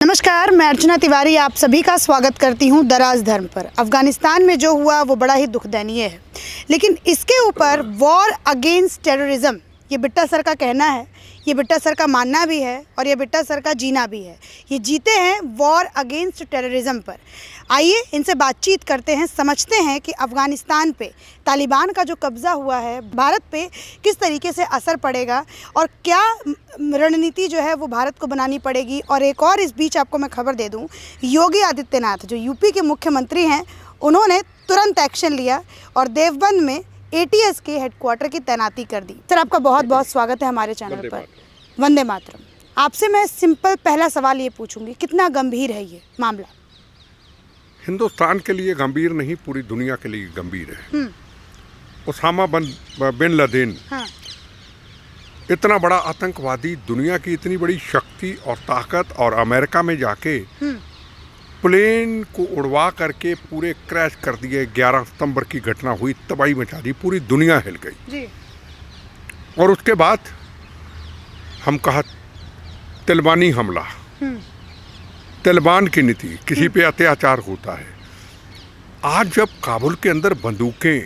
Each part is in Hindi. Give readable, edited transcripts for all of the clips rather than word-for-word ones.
नमस्कार, मैं अर्चना तिवारी आप सभी का स्वागत करती हूं दराज धर्म पर। अफ़गानिस्तान में जो हुआ वो बड़ा ही दुखदयनीय है, लेकिन इसके ऊपर वॉर अगेंस्ट टेररिज्म ये बिट्टा सर का कहना है, ये बिट्टा सर का मानना भी है और ये बिट्टा सर का जीना भी है। ये जीते हैं वॉर अगेंस्ट टेररिज्म पर। आइए इनसे बातचीत करते हैं, समझते हैं कि अफ़गानिस्तान पे तालिबान का जो कब्ज़ा हुआ है भारत पे किस तरीके से असर पड़ेगा और क्या रणनीति जो है वो भारत को बनानी पड़ेगी। और एक और इस बीच आपको मैं खबर दे दूं, योगी आदित्यनाथ जो यूपी के मुख्यमंत्री हैं, उन्होंने तुरंत एक्शन लिया और देवबंद में एटीएस के हेडक्वार्टर की तैनाती कर दी। सर, आपका बहुत बहुत स्वागत है हमारे चैनल पर। वंदे मातरम। आपसे मैं सिंपल पहला सवाल ये पूछूंगी, कितना गंभीर है ये मामला? हिंदुस्तान के लिए गंभीर नहीं, पूरी दुनिया के लिए गंभीर है। उसामा बिन लादेन इतना बड़ा आतंकवादी, दुनिया की इतनी बड़ी शक्ति और ताकत, और अमेरिका में जाके प्लेन को उड़वा करके पूरे क्रैश कर दिए। 11 सितंबर की घटना हुई, तबाही मचा दी, पूरी दुनिया हिल गई जी। और उसके बाद हम कहा तालिबानी हमला, तालिबान की नीति, किसी पे अत्याचार होता है। आज जब काबुल के अंदर बंदूकें,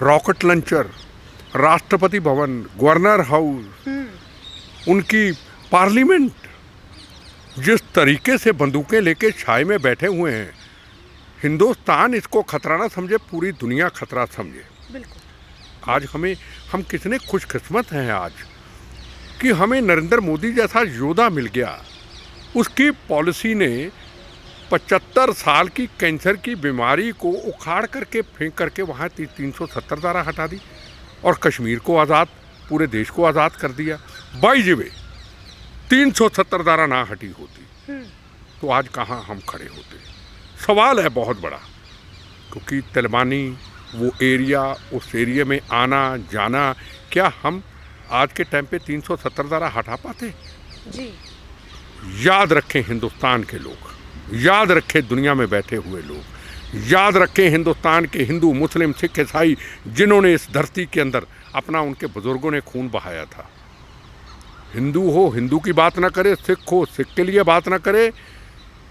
rocket launcher, Rashtrapati Bhavan, governor house, उनकी पार्लियामेंट जिस तरीके से बंदूकें लेके छाए में बैठे हुए हैं, हिंदुस्तान इसको खतरा ना समझे, पूरी दुनिया खतरा समझे। बिल्कुल। आज हम कितने खुशकिस्मत हैं आज कि हमें नरेंद्र मोदी जैसा योद्धा मिल गया। उसकी पॉलिसी ने 75 साल की कैंसर की बीमारी को उखाड़ करके फेंक करके वहाँ 370 धारा हटा दी और कश्मीर को आज़ाद, पूरे देश को आज़ाद कर दिया। बाई द वे 370 धारा ना हटी होती तो आज कहाँ हम खड़े होते? सवाल है बहुत बड़ा, क्योंकि तालिबानी वो एरिया, उस एरिया में आना जाना, क्या हम आज के टाइम पे 370 धारा हटा पाते जी? याद रखें हिंदुस्तान के लोग, याद रखें दुनिया में बैठे हुए लोग, याद रखें हिंदुस्तान के हिंदू, मुस्लिम, सिख, ईसाई, जिन्होंने इस धरती के अंदर अपना, उनके बुजुर्गों ने खून बहाया था। हिंदू हो हिंदू की बात ना करे, सिख हो सिख के लिए बात ना करे,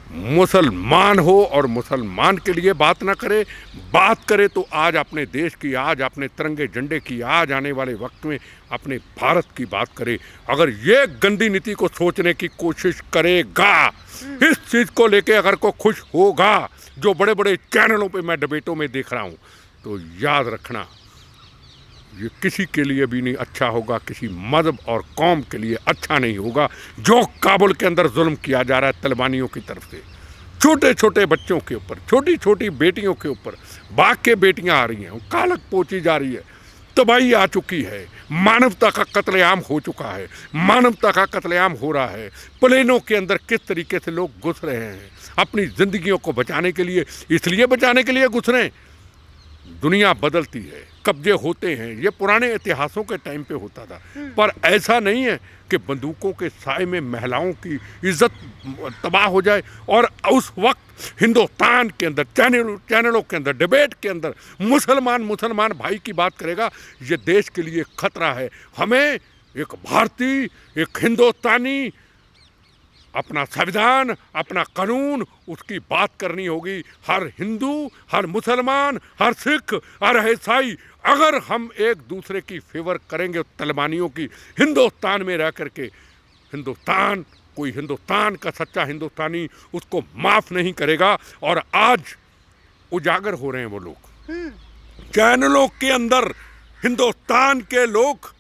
मुसलमान हो और मुसलमान के लिए बात ना करे। बात करे तो आज अपने देश की, आज अपने तिरंगे झंडे की, आज आने वाले वक्त में अपने भारत की बात करे। अगर ये गंदी नीति को सोचने की कोशिश करेगा, इस चीज़ को लेके अगर को खुश होगा, जो बड़े बड़े चैनलों पे मैं डिबेटों में देख रहा हूँ, तो याद रखना ये किसी के लिए भी नहीं अच्छा होगा, किसी मज़हब और कौम के लिए अच्छा नहीं होगा। जो काबुल के अंदर जुल्म किया जा रहा है तालिबानियों की तरफ से, छोटे छोटे बच्चों के ऊपर, छोटी छोटी बेटियों के ऊपर, बाग के बेटियां आ रही हैं, कालक पोची जा रही है, तबाही आ चुकी है, मानवता का कत्लेआम हो चुका है, मानवता का कत्लेआम हो रहा है। प्लेनों के अंदर किस तरीके से लोग घुस रहे हैं अपनी ज़िंदगियों को बचाने के लिए, इसलिए बचाने के लिए घुस रहे हैं। दुनिया बदलती है, कब्जे होते हैं, ये पुराने इतिहासों के टाइम पे होता था, पर ऐसा नहीं है कि बंदूकों के साए में महिलाओं की इज्जत तबाह हो जाए। और उस वक्त हिंदुस्तान के अंदर चैनलों के अंदर, डिबेट के अंदर मुसलमान भाई की बात करेगा, ये देश के लिए खतरा है। हमें एक भारतीय, एक हिंदुस्तानी, अपना संविधान, अपना कानून, उसकी बात करनी होगी। हर हिंदू, हर मुसलमान, हर सिख, हर ईसाई, अगर हम एक दूसरे की फेवर करेंगे तालिबानियों की, हिंदुस्तान में रह करके, हिंदुस्तान, कोई हिंदुस्तान का सच्चा हिंदुस्तानी उसको माफ़ नहीं करेगा। और आज उजागर हो रहे हैं वो लोग, चैनलों के अंदर हिंदुस्तान के लोग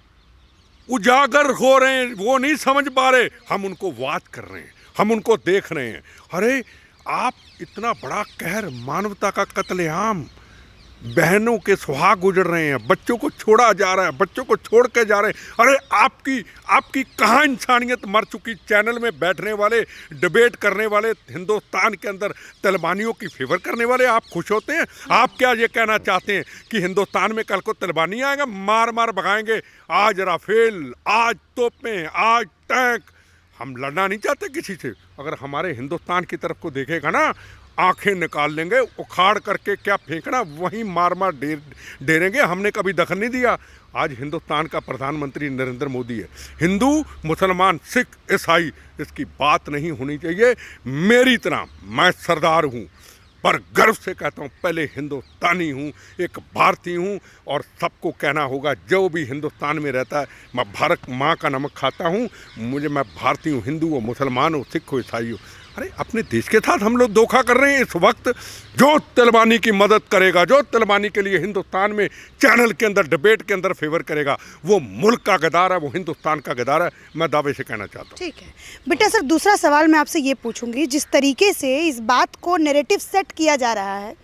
उजागर हो रहे हैं, वो नहीं समझ पा रहे, हम उनको वाच कर रहे हैं, हम उनको देख रहे हैं। अरे आप, इतना बड़ा कहर, मानवता का कत्लेआम, बहनों के सुहाग उजड़ रहे हैं, बच्चों को छोड़ा जा रहा है, बच्चों को छोड़ के जा रहे हैं। अरे आपकी कहाँ इंसानियत मर चुकी? चैनल में बैठने वाले, डिबेट करने वाले, हिंदुस्तान के अंदर तालिबानियों की फेवर करने वाले, आप खुश होते हैं? आप क्या ये कहना चाहते हैं कि हिंदुस्तान में कल को तालिबानी आएगा, मार मार भगाएंगे? आज राफेल, आज तोपें, आज टैंक, हम लड़ना नहीं चाहते किसी से। अगर हमारे हिंदुस्तान की तरफ को देखेगा ना, आंखें निकाल लेंगे, उखाड़ करके क्या फेंकना वहीं मार मार डेरेंगे। हमने कभी दखल नहीं दिया। आज हिंदुस्तान का प्रधानमंत्री नरेंद्र मोदी है। हिंदू, मुसलमान, सिख, ईसाई, इसकी बात नहीं होनी चाहिए। मेरी तरह मैं सरदार हूँ, पर गर्व से कहता हूँ पहले हिंदुस्तानी हूँ, एक भारतीय हूँ। और सबको कहना होगा जो भी हिंदुस्तान में रहता है, मैं भारत माँ का नमक खाता हूँ, मैं भारतीय हूँ, हिंदू हो, मुसलमान हो, सिख हो, ईसाई हो। अरे अपने देश के साथ हम लोग धोखा कर रहे हैं इस वक्त। जो तलिबानी की मदद करेगा, जो तलिबानी के लिए हिंदुस्तान में चैनल के अंदर डिबेट के अंदर फेवर करेगा, वो मुल्क का गद्दार है, वो हिंदुस्तान का गद्दार है। मैं दावे से कहना चाहता हूँ। ठीक है बेटा सर, दूसरा सवाल मैं आपसे ये पूछूंगी, जिस तरीके से इस बात को नैरेटिव सेट किया जा रहा है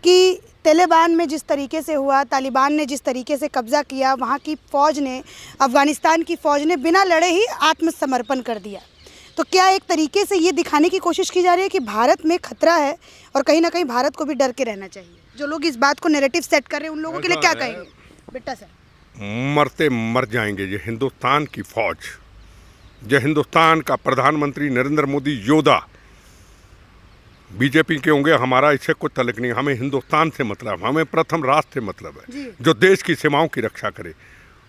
कि तालिबान में जिस तरीके से हुआ, तालिबान ने जिस तरीके से कब्ज़ा किया, वहाँ की फ़ौज ने, अफ़गानिस्तान की फ़ौज ने बिना लड़े ही आत्मसमर्पण कर दिया, तो क्या एक तरीके से ये दिखाने की कोशिश की जा रही है कि भारत में खतरा है और कहीं ना कहीं भारत को भी डर के रहना चाहिए? जो लोग इस बात को नैरेटिव सेट कर रहे हैं उन लोगों के लिए क्या कहेंगे बेटा सर? मरते मर जाएंगे ये हिंदुस्तान की फौज, जो हिंदुस्तान का प्रधानमंत्री नरेंद्र मोदी योद्धा। बीजेपी के होंगे, हमारा इससे कोई तल्लुक नहीं। हमें हिंदुस्तान से मतलब, हमें प्रथम राष्ट्र से मतलब है, जो देश की सीमाओं की रक्षा करे।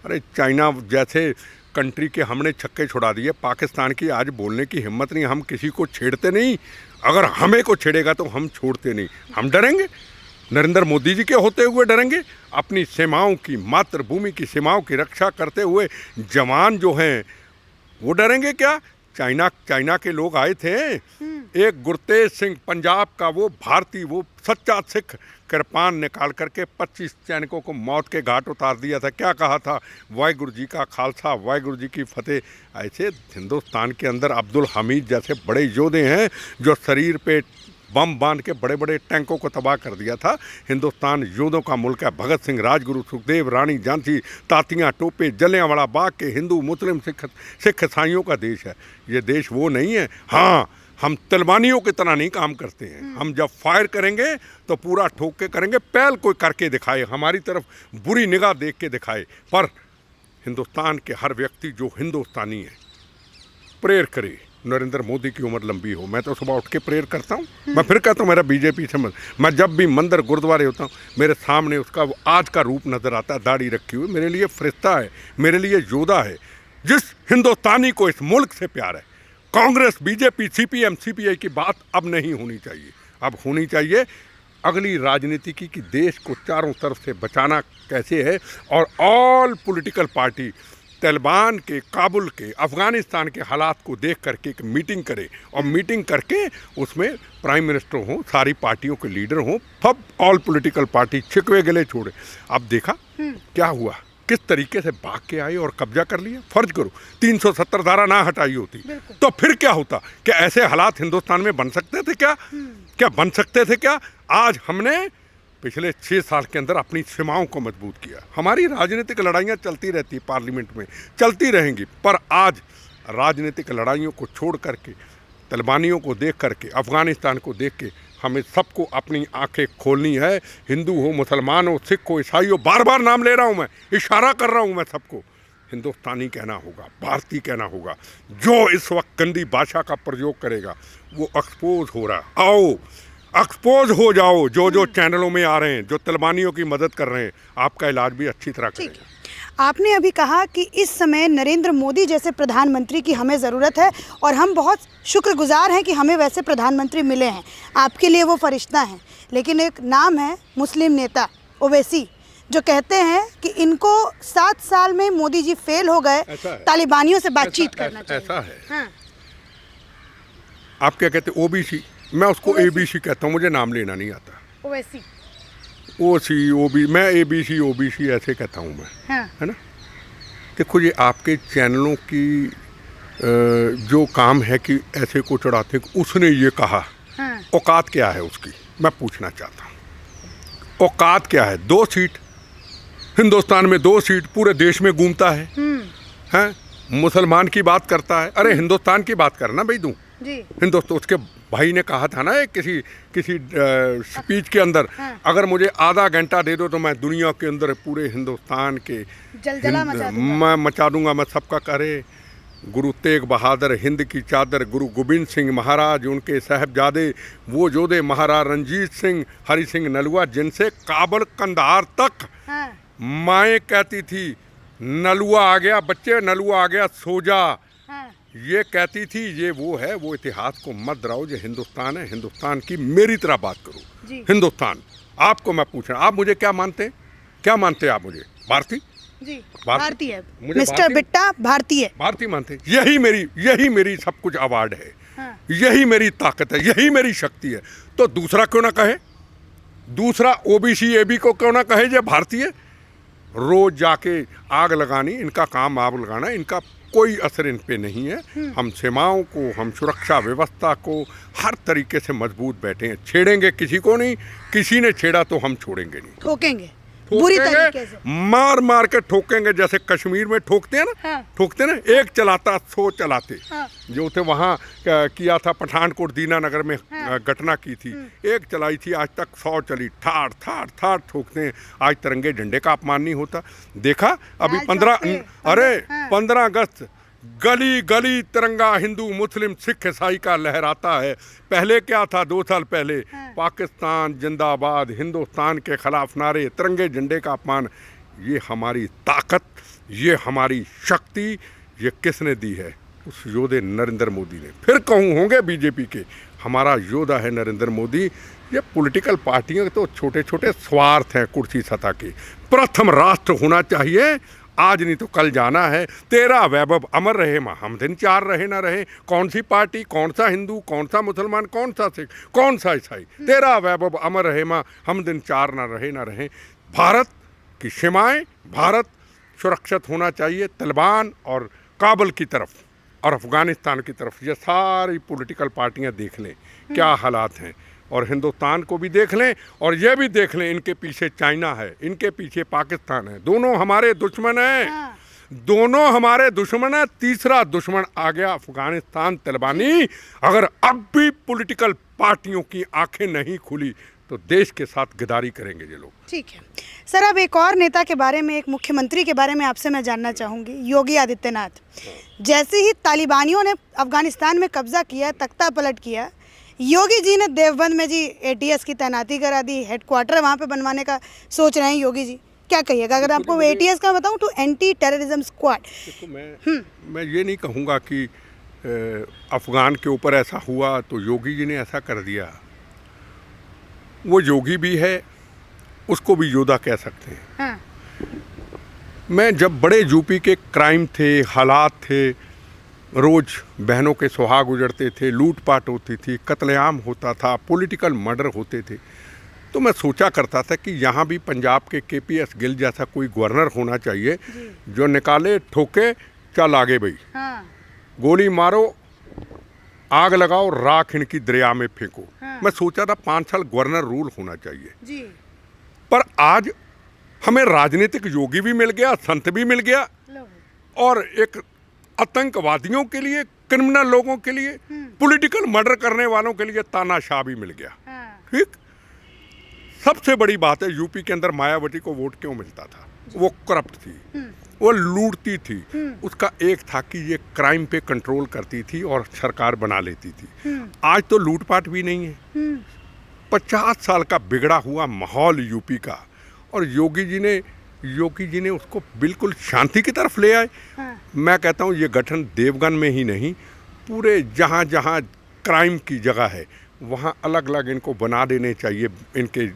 अरे चाइना जैसे कंट्री के हमने छक्के छुड़ा दिए, पाकिस्तान की आज बोलने की हिम्मत नहीं। हम किसी को छेड़ते नहीं, अगर हमें को छेड़ेगा तो हम छोड़ते नहीं। हम डरेंगे? नरेंद्र मोदी जी के होते हुए डरेंगे? अपनी सीमाओं की, मातृभूमि की सीमाओं की रक्षा करते हुए जवान जो हैं वो डरेंगे क्या? चाइना के लोग आए थे, एक गुरतेज सिंह पंजाब का, वो भारतीय, वो सच्चा सिख, कृपान निकाल करके 25 सैनिकों को मौत के घाट उतार दिया था। क्या कहा था? वाहिगुरु जी का खालसा, वाहिगुरु जी की फतेह। ऐसे हिंदुस्तान के अंदर अब्दुल हमीद जैसे बड़े योद्धे हैं जो शरीर पे बम बांध के बड़े बड़े टैंकों को तबाह कर दिया था। हिंदुस्तान योद्धों का मुल्क है। भगत सिंह, राजगुरु, सुखदेव, रानी झांसी, तांतियाँ टोपे, जलियांवाला बाग के हिंदू, मुस्लिम, सिख ईसाइयों का देश है। ये देश वो नहीं है। हाँ, हम तलिबानियों की तरह नहीं काम करते हैं। हम जब फायर करेंगे तो पूरा ठोक के करेंगे, पहल कोई करके दिखाए, हमारी तरफ बुरी निगाह देख के दिखाए। पर हिंदुस्तान के हर व्यक्ति जो हिंदुस्तानी है, प्रेयर करे नरेंद्र मोदी की उम्र लंबी हो। मैं तो सुबह उठ के प्रेयर करता हूँ। मैं फिर कहता हूँ मेरा बीजेपी से मैं जब भी मंदिर गुरुद्वारे होता हूँ, मेरे सामने उसका आज का रूप नज़र आता है, दाढ़ी रखी हुई। मेरे लिए फरिश्ता है, मेरे लिए योद्धा है। जिस हिंदुस्तानी को इस मुल्क से प्यार है, कांग्रेस, बीजेपी, सीपीएम, सीपीआई की बात अब नहीं होनी चाहिए। अब होनी चाहिए अगली राजनीति की कि देश को चारों तरफ से बचाना कैसे है। और ऑल पॉलिटिकल पार्टी तालिबान के, काबुल के, अफ़गानिस्तान के हालात को देख करके एक मीटिंग करे, और मीटिंग करके उसमें प्राइम मिनिस्टर हों, सारी पार्टियों के लीडर हों, सब ऑल पॉलिटिकल पार्टी छिकवे गले छोड़े। अब देखा क्या हुआ, किस तरीके से भाग के आए और कब्जा कर लिया। फर्ज करो 370 धारा ना हटाई होती तो फिर क्या होता? क्या ऐसे हालात हिंदुस्तान में बन सकते थे? क्या बन सकते थे? क्या आज हमने पिछले 6 साल के अंदर अपनी सीमाओं को मजबूत किया। हमारी राजनीतिक लड़ाइयाँ चलती रहती, पार्लियामेंट में चलती रहेंगी, पर आज राजनीतिक लड़ाइयों को छोड़ करके, तलिबानियों को देख करके, अफ़गानिस्तान को देख के हमें सबको अपनी आंखें खोलनी है। हिंदू हो, मुसलमान हो, सिख हो, ईसाई हो, बार बार नाम ले रहा हूँ मैं, इशारा कर रहा हूँ मैं सबको, हिंदुस्तानी कहना होगा, भारतीय कहना होगा। जो इस वक्त गंदी भाषा का प्रयोग करेगा वो एक्सपोज हो रहा है। आओ एक्सपोज हो जाओ, जो चैनलों में आ रहे हैं, जो तलिबानियों की मदद कर रहे हैं, आपका इलाज भी अच्छी तरह करेंगे। आपने अभी कहा कि इस समय नरेंद्र मोदी जैसे प्रधानमंत्री की हमें ज़रूरत है और हम बहुत शुक्रगुजार हैं कि हमें वैसे प्रधानमंत्री मिले हैं। आपके लिए वो फरिश्ता हैं। लेकिन एक नाम है मुस्लिम नेता ओवैसी, जो कहते हैं कि इनको 7 साल में मोदी जी फेल हो गए, तालिबानियों से बातचीत करना चाहिए। ऐसा है। हाँ। आप क्या कहते हैं? ओबीसी, मैं उसको एबीसी कहता हूँ, मुझे नाम लेना नहीं आता। ओवैसी, ओसी, ओबी, मैं एबीसी, ओबीसी ऐसे कहता हूँ मैं। हाँ। है ना? देखो, ये आपके चैनलों की जो काम है कि ऐसे को चढ़ाते हैं। उसने ये कहा, हाँ। औकात क्या है उसकी, मैं पूछना चाहता हूँ। औकात क्या है? 2 सीट हिंदुस्तान में, 2 सीट पूरे देश में घूमता है, हैं? मुसलमान की बात करता है। अरे हिंदुस्तान की बात करना भाई, दूँ हिंदुस्तान। उसके भाई ने कहा था ना किसी स्पीच के अंदर, हाँ। अगर मुझे आधा घंटा दे दो तो मैं दुनिया के अंदर पूरे हिंदुस्तान के जलजला मैं मचा दूंगा, मैं सबका करे। गुरु तेग बहादुर, हिंद की चादर, गुरु गोबिंद सिंह महाराज, उनके साहबजादे वो जोधे महाराज रंजीत सिंह, हरि सिंह नलुआ, जिनसे काबुल कंधार तक हाँ, माएँ कहती थी नलुआ आ गया बच्चे, नलुआ आ गया सो जा, हाँ, ये कहती थी। ये वो है, वो इतिहास को मत डराओ। जो हिंदुस्तान है, हिंदुस्तान की मेरी तरह बात करो। जी। हिंदुस्तान, आपको मैं पूछ रहा हूँ, आप मुझे क्या मानते हैं? क्या मानते हैं आप मुझे? भारतीय? जी, भारतीय। भारतीय। मुझे मिस्टर भारतीय- बिट्टा भारतीय। भारतीय मानते हैं। यही मेरी सब कुछ अवार्ड है, हाँ, यही मेरी ताकत है, यही मेरी शक्ति है। तो दूसरा क्यों ना कहे? दूसरा ओबीसी एबी को क्यों ना कहे जे भारतीय? रोज जाके आग लगानी, इनका काम आग लगाना, इनका कोई असर इन पे नहीं है। हम सीमाओं को, हम सुरक्षा व्यवस्था को हर तरीके से मजबूत बैठे हैं। छेड़ेंगे किसी को नहीं, किसी ने छेड़ा तो हम छोड़ेंगे नहीं। ठोकेंगे बुरी ठोकेंगे, तरीके से। मार मार के ठोकेंगे, जैसे कश्मीर में ठोकते हैं ना। हाँ। ठोकते हैं ना, एक चलाता 100 चलाते। हाँ। जो थे वहाँ किया था पठानकोट दीनानगर में, हाँ। घटना की थी। एक चलाई थी, आज तक 100 चली। ठाड़ ठाड़ ठाड़ ठोकते हैं। आज तिरंगे झंडे का अपमान नहीं होता। देखा अभी लाल 15 चौक पे, अरे हाँ। 15 अगस्त गली गली तिरंगा हिंदू मुस्लिम सिख ईसाई का लहराता है। पहले क्या था? 2 साल पहले पाकिस्तान जिंदाबाद, हिंदुस्तान के खिलाफ नारे, तिरंगे झंडे का अपमान। ये हमारी ताकत, ये हमारी शक्ति, ये किसने दी है? उस योद्धे नरेंद्र मोदी ने। फिर कहूँ होंगे बीजेपी के, हमारा योद्धा है नरेंद्र मोदी। ये पॉलिटिकल पार्टियों के तो छोटे छोटे स्वार्थ हैं कुर्सी सत्ता के। प्रथम राष्ट्र होना चाहिए, आज नहीं तो कल जाना है। तेरा वैभव अमर रहे, हम दिन 4 रहे ना रहे। कौन सी पार्टी, कौन सा हिंदू, कौन सा मुसलमान, कौन सा सिख, कौन सा ईसाई, तेरा वैभव अमर रहे, हम दिन 4 ना रहे। भारत की सीमाएं, भारत सुरक्षित होना चाहिए तालिबान और काबुल की तरफ और अफगानिस्तान की तरफ। ये सारी पॉलिटिकल पार्टियां देख लें क्या हालात हैं, और हिंदुस्तान को भी देख लें, और ये भी देख लें इनके पीछे चाइना है, इनके पीछे पाकिस्तान है। दोनों हमारे दुश्मन हैं। हाँ। दोनों हमारे दुश्मन है। तीसरा दुश्मन आ गया अफगानिस्तान तालिबानी। अगर अब भी पॉलिटिकल पार्टियों की आंखें नहीं खुली तो देश के साथ गद्दारी करेंगे ये लोग। ठीक है सर, अब एक और नेता के बारे में, एक मुख्यमंत्री के बारे में आपसे मैं जानना चाहूँगी, योगी आदित्यनाथ। जैसे ही तालिबानियों ने अफगानिस्तान में कब्जा किया, तख्ता पलट किया, योगी जी ने देवबंद में जी एटीएस की तैनाती करा दी, हेडक्वार्टर वहाँ पे बनवाने का सोच रहे हैं योगी जी। क्या कहिएगा? अगर आपको एटीएस का बताऊँ तो एंटी टेररिज्म स्क्वाड। देखो, मैं ये नहीं कहूँगा कि अफगान के ऊपर ऐसा हुआ तो योगी जी ने ऐसा कर दिया। वो योगी भी है, उसको भी योद्धा कह सकते हैं। हाँ। मैं जब बड़े यूपी के क्राइम थे, हालात थे, रोज़ बहनों के सुहाग उजड़ते थे, लूटपाट होती थी, कत्लेआम होता था, पॉलिटिकल मर्डर होते थे, तो मैं सोचा करता था कि यहाँ भी पंजाब के केपीएस गिल जैसा कोई गवर्नर होना चाहिए जो निकाले, ठोके, चल आगे भाई। हाँ। गोली मारो, आग लगाओ, राख इनकी दरिया में फेंको। हाँ। मैं सोचा था 5 साल गवर्नर रूल होना चाहिए। जी। पर आज हमें राजनीतिक योगी भी मिल गया, संत भी मिल गया, और एक आतंकवादियों के लिए, क्रिमिनल लोगों के लिए, पॉलिटिकल मर्डर करने वालों के लिए तानाशाह भी मिल गया। हाँ। ठीक। सबसे बड़ी बात है, यूपी के अंदर मायावती को वोट क्यों मिलता था? वो करप्ट थी, वो लूटती थी। उसका एक था कि ये क्राइम पे कंट्रोल करती थी और सरकार बना लेती थी। आज तो लूटपाट भी नहीं है। 50 साल का बिगड़ा हुआ माहौल यूपी का, और योगी जी ने उसको बिल्कुल शांति की तरफ ले आए। हाँ। मैं कहता हूँ ये गठन देवगन में ही नहीं, पूरे जहाँ जहाँ क्राइम की जगह है वहाँ अलग अलग इनको बना देने चाहिए, इनके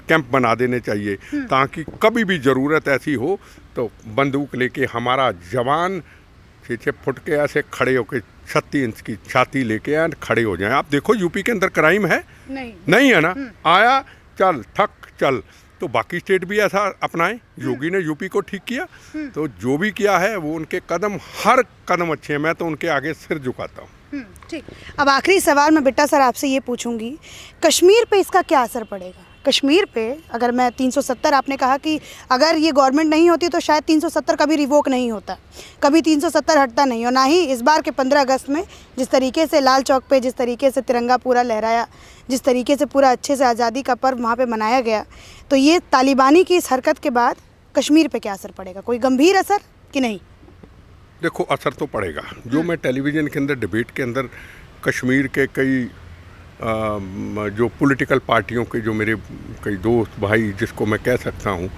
कैंप बना देने चाहिए, ताकि कभी भी ज़रूरत ऐसी हो तो बंदूक लेके हमारा जवान 6 फुट के ऐसे खड़े होकर 36 इंच की छाती लेके खड़े हो जाएं। आप देखो यूपी के अंदर क्राइम है नहीं है ना? आया, चल, थक, चल। तो बाकी स्टेट भी ऐसा अपनाएं। योगी ने यूपी को ठीक किया, तो जो भी किया है वो उनके कदम, हर कदम अच्छे हैं। मैं तो उनके आगे सिर झुकाता हूँ। ठीक। अब आखिरी सवाल मैं बिट्टा सर आपसे ये पूछूंगी, कश्मीर पे इसका क्या असर पड़ेगा? कश्मीर पे अगर मैं 370, आपने कहा कि अगर ये गवर्नमेंट नहीं होती तो शायद 370 कभी रिवोक नहीं होता, कभी 370 हटता नहीं, और ना ही इस बार के 15 अगस्त में जिस तरीके से लाल चौक पे, जिस तरीके से तिरंगा पूरा लहराया, जिस तरीके से पूरा अच्छे से आज़ादी का पर्व वहाँ पे मनाया गया, तो ये तालिबानी की इस हरकत के बाद कश्मीर पे क्या असर पड़ेगा? कोई गंभीर असर कि नहीं? देखो असर तो पड़ेगा। जो मैं टेलीविज़न के अंदर डिबेट के अंदर कश्मीर के कई जो पॉलिटिकल पार्टियों के जो मेरे कई दोस्त भाई जिसको मैं कह सकता हूँ,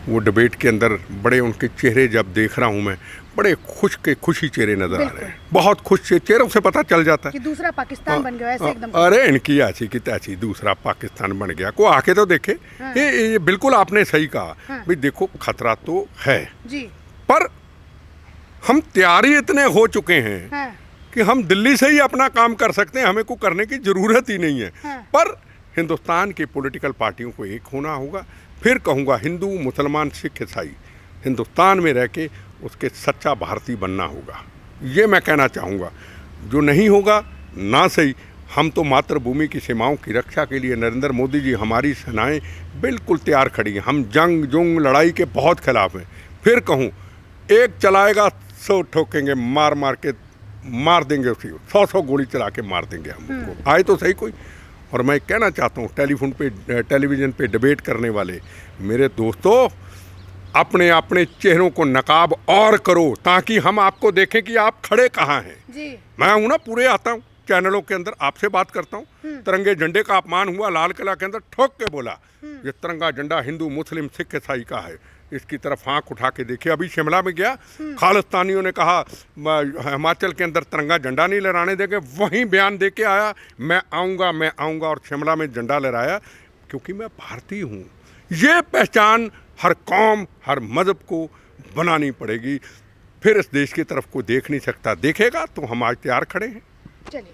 वो डिबेट के अंदर बड़े उनके चेहरे जब देख रहा हूँ मैं, बड़े खुशी चेहरे नज़र आ रहे हैं। बहुत खुश चेहरों से पता चल जाता है कि दूसरा पाकिस्तान बन गया ऐसे एकदम। अरे इनकी ऐसी की तैसी दूसरा पाकिस्तान बन गया, को आके तो देखे। ये बिल्कुल आपने सही कहा। भाई देखो खतरा तो है जी, पर हम तैयारी इतने हो चुके हैं कि हम दिल्ली से ही अपना काम कर सकते हैं, हमें को करने की ज़रूरत ही नहीं है। पर हिंदुस्तान की पॉलिटिकल पार्टियों को एक होना होगा। फिर कहूँगा हिंदू मुसलमान सिख ईसाई हिंदुस्तान में रह के उसके सच्चा भारतीय बनना होगा, ये मैं कहना चाहूँगा। जो नहीं होगा ना सही, हम तो मातृभूमि की सीमाओं की रक्षा के लिए नरेंद्र मोदी जी, हमारी सेनाएं बिल्कुल तैयार खड़ी हैं। हम जंग जुंग लड़ाई के बहुत खिलाफ हैं। फिर कहूँ एक चलाएगा 100 ठोकेंगे, मार मार के मार देंगे, उसी 100 गोली चला के मार देंगे हमको। आए तो सही कोई। और मैं कहना चाहता हूँ टेलीविज़न पे डिबेट करने वाले मेरे दोस्तों, अपने अपने चेहरों को नकाब और करो ताकि हम आपको देखें कि आप खड़े कहाँ हैं जी। मैं हूँ ना, पूरे आता हूँ चैनलों के अंदर, आपसे बात करता हूँ। तिरंगे झंडे का अपमान हुआ, लाल किला के अंदर ठोक के बोला ये तिरंगा झंडा हिंदू मुस्लिम सिख ईसाई का है, इसकी तरफ आँख उठा के देखिए। अभी शिमला में गया, खालिस्तानियों ने कहा हिमाचल के अंदर तिरंगा झंडा नहीं लहराने देंगे, वहीं बयान दे के आया मैं आऊँगा, और शिमला में झंडा लहराया क्योंकि मैं भारतीय हूँ। ये पहचान हर कौम हर मज़हब को बनानी पड़ेगी। फिर इस देश की तरफ कोई देख नहीं सकता, देखेगा तो हम आज तैयार खड़े हैं। चलिए,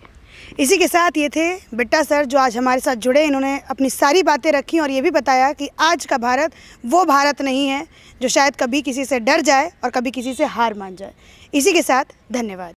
इसी के साथ ये थे बिट्टा सर जो आज हमारे साथ जुड़े। इन्होंने अपनी सारी बातें रखी और ये भी बताया कि आज का भारत वो भारत नहीं है जो शायद कभी किसी से डर जाए और कभी किसी से हार मान जाए। इसी के साथ धन्यवाद।